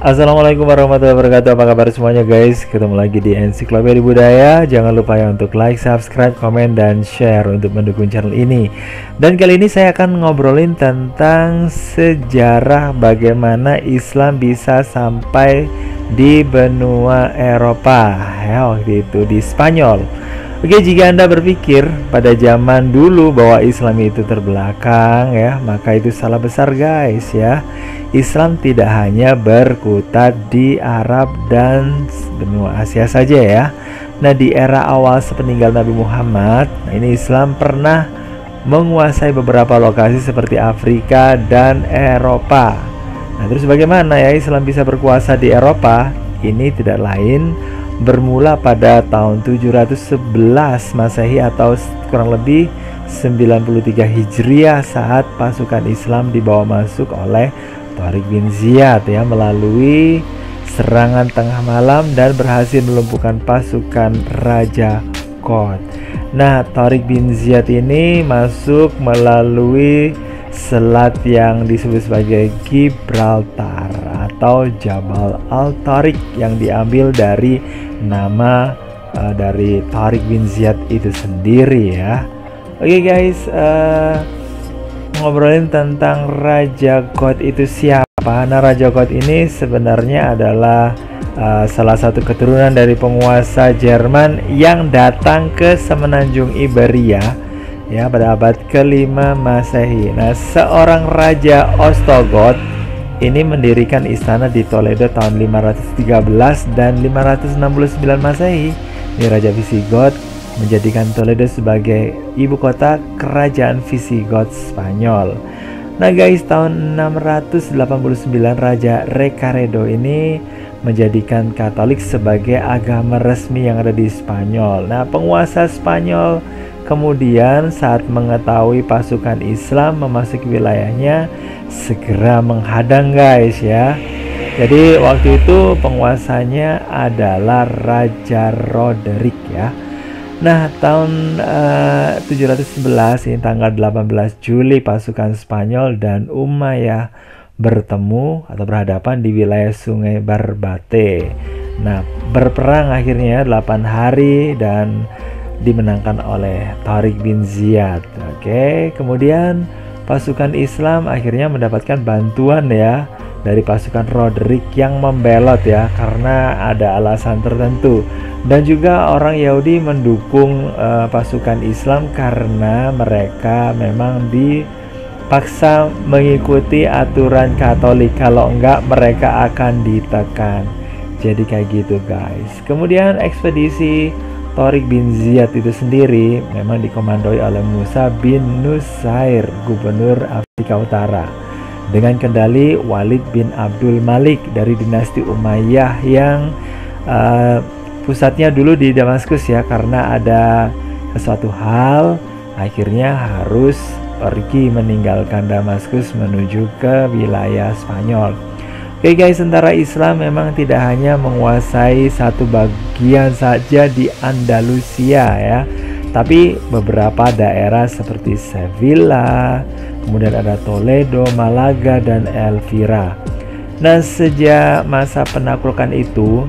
Assalamualaikum warahmatullahi wabarakatuh. Apa kabar semuanya guys? Ketemu lagi di Ensiklopedia Budaya. Jangan lupa ya untuk like, subscribe, komen, dan share untuk mendukung channel ini. Dan kali ini saya akan ngobrolin tentang sejarah bagaimana Islam bisa sampai di benua Eropa ya, waktu itu di Spanyol. Oke, jika Anda berpikir pada zaman dulu bahwa Islam itu terbelakang ya, maka itu salah besar guys ya. Islam tidak hanya berkutat di Arab dan benua Asia saja ya. Nah, di era awal sepeninggal Nabi Muhammad, ini Islam pernah menguasai beberapa lokasi seperti Afrika dan Eropa. Nah, terus bagaimana ya Islam bisa berkuasa di Eropa? Ini tidak lain bermula pada tahun 711 Masehi atau kurang lebih 93 Hijriah saat pasukan Islam dibawa masuk oleh Tariq bin Ziyad ya melalui serangan tengah malam dan berhasil melumpuhkan pasukan Raja Qad. Nah, Tariq bin Ziyad ini masuk melalui selat yang disebut sebagai Gibraltar atau Jabal Al-Tariq yang diambil dari nama dari Tariq bin Ziyad itu sendiri ya. Oke guys, ngobrolin tentang Raja Qad itu siapa? Nah, Raja Qad ini sebenarnya adalah salah satu keturunan dari penguasa Jerman yang datang ke semenanjung Iberia ya pada abad ke-5 Masehi. Nah, seorang Raja Ostrogoth ini mendirikan istana di Toledo tahun 513 dan 569 Masehi. Ini Raja Visigoth menjadikan Toledo sebagai ibu kota kerajaan Visigoth Spanyol. Nah guys, tahun 689 Raja Recaredo ini menjadikan Katolik sebagai agama resmi yang ada di Spanyol. Nah, penguasa Spanyol kemudian saat mengetahui pasukan Islam memasuki wilayahnya segera menghadang guys ya. Jadi waktu itu penguasanya adalah Raja Roderick ya. Nah, tahun 711 ini tanggal 18 Juli pasukan Spanyol dan Umayyah bertemu atau berhadapan di wilayah Sungai Barbate. Nah, berperang akhirnya 8 hari dan dimenangkan oleh Tariq bin Ziyad. Oke, kemudian pasukan Islam akhirnya mendapatkan bantuan ya dari pasukan Roderick yang membelot ya karena ada alasan tertentu, dan juga orang Yahudi mendukung pasukan Islam karena mereka memang dipaksa mengikuti aturan Katolik, kalau enggak mereka akan ditekan. Jadi kayak gitu guys. Kemudian ekspedisi Tariq bin Ziyad itu sendiri memang dikomandoi oleh Musa bin Nusair, gubernur Afrika Utara, dengan kendali Walid bin Abdul Malik dari dinasti Umayyah yang pusatnya dulu di Damaskus ya, karena ada sesuatu hal akhirnya harus pergi meninggalkan Damaskus menuju ke wilayah Spanyol. Oke guys, tentara Islam memang tidak hanya menguasai satu bagian saja di Andalusia ya, tapi beberapa daerah seperti Sevilla, kemudian ada Toledo, Malaga, dan Elvira. Nah, sejak masa penaklukan itu,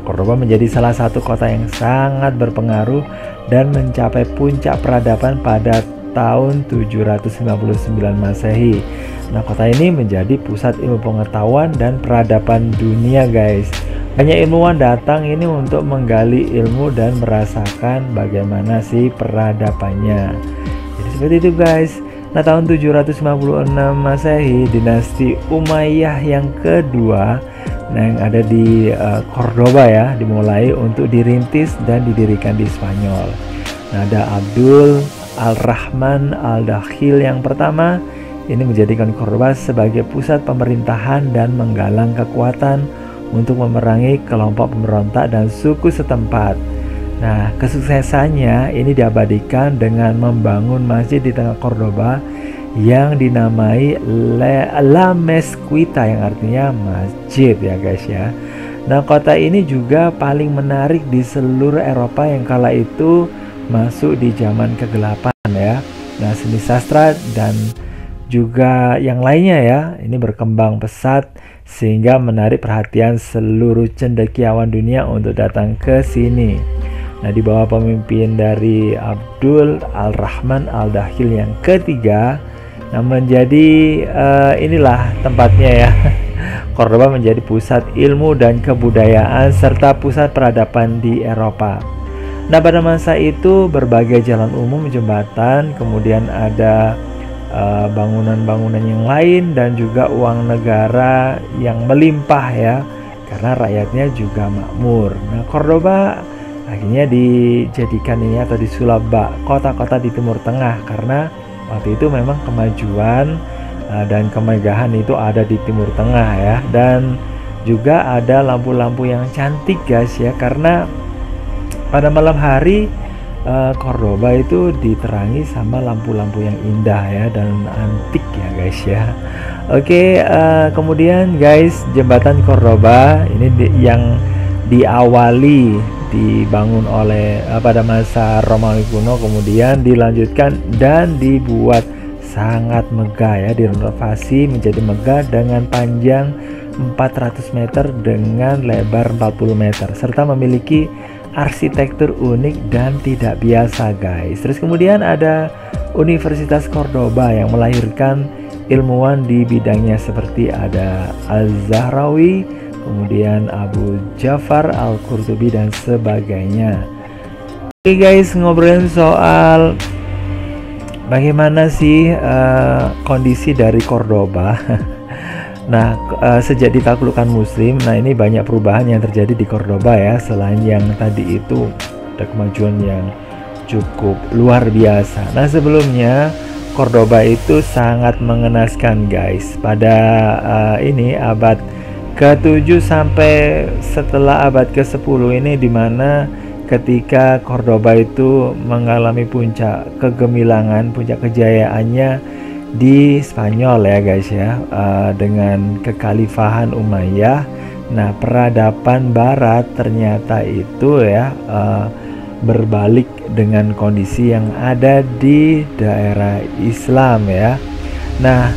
Cordoba menjadi salah satu kota yang sangat berpengaruh dan mencapai puncak peradaban pada tahun 799 Masehi. Nah, kota ini menjadi pusat ilmu pengetahuan dan peradaban dunia guys. Banyak ilmuwan datang ini untuk menggali ilmu dan merasakan bagaimana sih peradabannya. Jadi seperti itu guys. Nah, tahun 756 Masehi, dinasti Umayyah yang kedua yang ada di Cordoba ya dimulai untuk dirintis dan didirikan di Spanyol. Nah, ada Abdul Al-Rahman Al-Dakhil yang pertama ini menjadikan Cordoba sebagai pusat pemerintahan dan menggalang kekuatan untuk memerangi kelompok pemberontak dan suku setempat. Nah, kesuksesannya ini diabadikan dengan membangun masjid di tengah Cordoba yang dinamai La Mezquita yang artinya masjid ya guys ya. Nah, kota ini juga paling menarik di seluruh Eropa yang kala itu masuk di zaman kegelapan ya. Nah, seni sastra dan juga yang lainnya ya ini berkembang pesat sehingga menarik perhatian seluruh cendekiawan dunia untuk datang ke sini. Nah, di bawah pemimpin dari Abdul Al-Rahman Al-Dakhil yang ketiga, nah menjadi inilah tempatnya ya. Cordoba menjadi pusat ilmu dan kebudayaan serta pusat peradaban di Eropa. Nah, pada masa itu berbagai jalan umum, jembatan, kemudian ada bangunan-bangunan yang lain dan juga uang negara yang melimpah ya, karena rakyatnya juga makmur. Nah, Cordoba akhirnya dijadikan ini atau disulap kota-kota di Timur Tengah, karena waktu itu memang kemajuan dan kemegahan itu ada di Timur Tengah ya. Dan juga ada lampu-lampu yang cantik guys ya, karena pada malam hari Cordoba itu diterangi sama lampu-lampu yang indah ya dan antik ya guys ya. Oke, kemudian guys, jembatan Cordoba ini yang diawali dibangun oleh pada masa Romawi kuno, kemudian dilanjutkan dan dibuat sangat megah ya, direnovasi menjadi megah dengan panjang 400 meter dengan lebar 40 meter serta memiliki arsitektur unik dan tidak biasa guys. Terus kemudian ada Universitas Cordoba yang melahirkan ilmuwan di bidangnya seperti ada Al-Zahrawi, kemudian Abu Ja'far Al-Qurtubi dan sebagainya. Oke guys, ngobrolin soal bagaimana sih kondisi dari Cordoba. Nah, sejak ditaklukkan Muslim, nah ini banyak perubahan yang terjadi di Cordoba ya. Selain yang tadi itu ada kemajuan yang cukup luar biasa. Nah, sebelumnya Cordoba itu sangat mengenaskan guys. Pada ini abad ke-7 sampai setelah abad ke-10 ini, dimana ketika Cordoba itu mengalami puncak kegemilangan, puncak kejayaannya di Spanyol ya guys ya, dengan kekhalifahan Umayyah. Nah, peradaban Barat ternyata itu ya berbalik dengan kondisi yang ada di daerah Islam ya. Nah,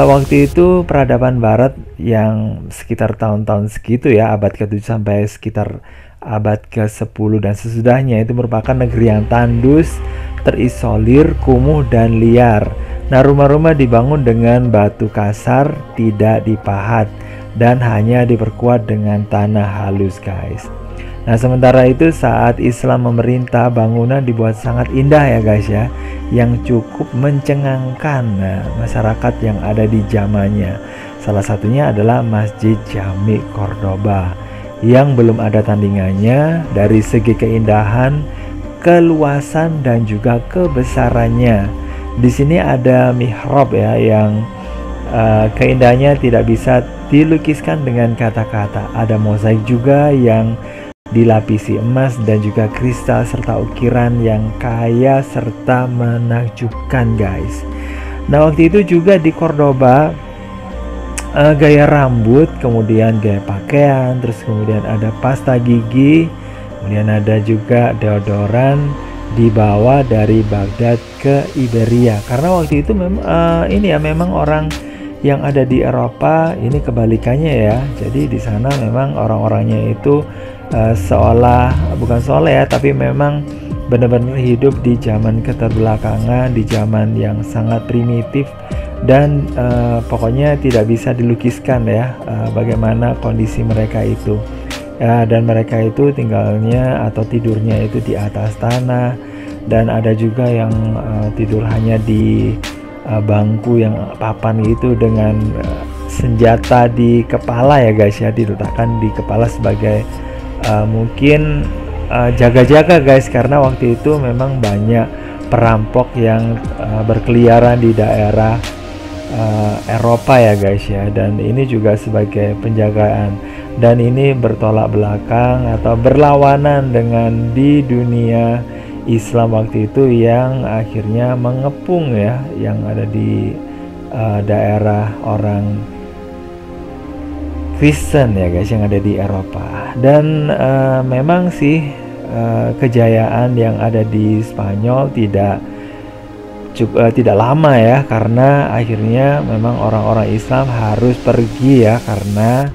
waktu itu peradaban Barat yang sekitar tahun-tahun segitu ya, abad ke-7 sampai sekitar abad ke-10 dan sesudahnya, itu merupakan negeri yang tandus, terisolir, kumuh dan liar. Nah, rumah-rumah dibangun dengan batu kasar, tidak dipahat, dan hanya diperkuat dengan tanah halus guys. Nah, sementara itu saat Islam memerintah, bangunan dibuat sangat indah ya guys ya, yang cukup mencengangkan masyarakat yang ada di zamannya. Salah satunya adalah Masjid Jami Cordoba yang belum ada tandingannya dari segi keindahan, keluasan dan juga kebesarannya. Di sini ada mihrab ya, yang keindahannya tidak bisa dilukiskan dengan kata-kata. Ada mozaik juga yang dilapisi emas dan juga kristal serta ukiran yang kaya serta menakjubkan guys. Nah, waktu itu juga di Cordoba gaya rambut, kemudian gaya pakaian, terus kemudian ada pasta gigi, kemudian ada juga deodoran dibawa dari Baghdad ke Iberia, karena waktu itu memang orang yang ada di Eropa ini kebalikannya ya. Jadi di sana memang orang-orangnya itu bukan seolah ya, tapi memang benar-benar hidup di zaman keterbelakangan, di zaman yang sangat primitif dan pokoknya tidak bisa dilukiskan ya bagaimana kondisi mereka itu. Dan mereka itu tinggalnya atau tidurnya itu di atas tanah, dan ada juga yang tidur hanya di bangku yang papan itu dengan senjata di kepala ya guys ya, diletakkan di kepala sebagai mungkin jaga-jaga guys, karena waktu itu memang banyak perampok yang berkeliaran di daerah Eropa ya guys ya, dan ini juga sebagai penjagaan. Dan ini bertolak belakang atau berlawanan dengan di dunia Islam waktu itu yang akhirnya mengepung ya, yang ada di daerah orang Kristen ya guys yang ada di Eropa. Dan memang sih kejayaan yang ada di Spanyol tidak tidak lama ya, karena akhirnya memang orang-orang Islam harus pergi ya karena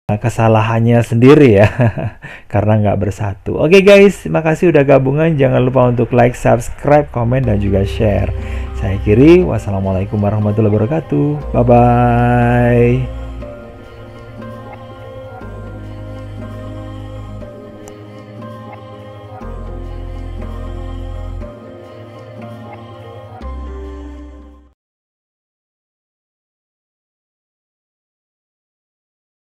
kesalahannya sendiri ya karena nggak bersatu. Oke guys, terima kasih udah gabungan. Jangan lupa untuk like, subscribe, komen, dan juga share. Saya akhiri, wassalamualaikum warahmatullahi wabarakatuh. Bye bye.